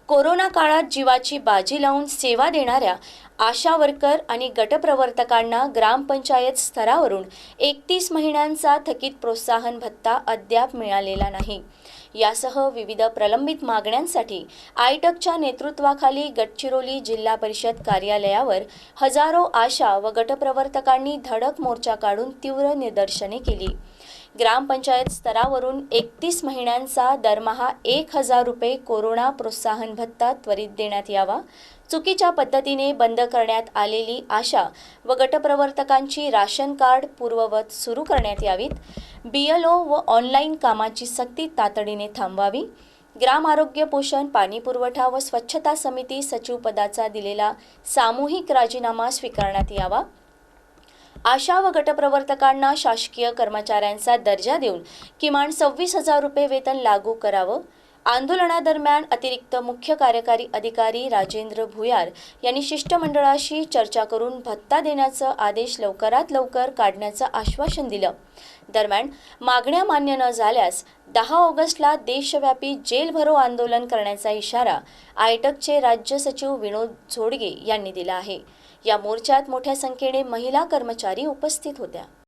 Corona काळात जीवाची बाजी लावून सेवा देणाऱ्या आशा वर्कर आणि गटप्रवर्तकांना ग्रामपंचायत स्तरावरून 31 महिन्यांचा थकीत प्रोत्साहन भत्ता अद्याप मिळालेला नाही। यासह विविध प्रलंबित मागण्यांसाठी आयटकच्या नेतृत्वाखाली गडचिरोली जिल्हा परिषद कार्यालयावर हजारो आशा व गटप्रवर्तकांनी धडक मोर्चा काढून तीव्र निदर्शने केली। ग्रामपंचायत स्तरावरून 31 महिन्यांचा दरमहा 1000 रुपये कोरोना प्रोत्साहन भत्ता त्वरित देण्यात यावा, चुकीच्या पद्धतीने बंद करण्यात आलेली आशा व गटप्रवर्तकांची राशन कार्ड पूर्ववत सुरू करण्यात यावीत, BLO व ऑनलाईन कामाची सक्ती तातडीने थांबवावी, ग्राम आरोग्य पोषण पाणी पुरवठा व स्वच्छता समिती सचिव पदाचा दिलेला सामूहिक राजीनामा स्वीकारण्यात यावा, आशा व गटप्रवर्तकांना शासकीय कर्मचाऱ्यांचा दर्जा देऊन किमान 26,000 रुपये वेतन लागू करावं, आंदोलनादरम्यान अतिरिक्त मुख्य कार्यकारी अधिकारी राजेंद्र भुयार यांनी शिष्टमंडळाशी चर्चा करून भत्ता देण्याचा आदेश लवकरात लवकर काढण्याचं आश्वासन दिलं। दरम्यान मागण्या मान्य न झाल्यास 10 ऑगस्टला देशव्यापी जेल भरो आंदोलन करण्याचा इशारा आयटकचे राज्य सचिव विनोद झोडगे यांनी दिला आहे। या मोर्चात मोठ्या संख्येने महिला कर्मचारी उपस्थित होत्या।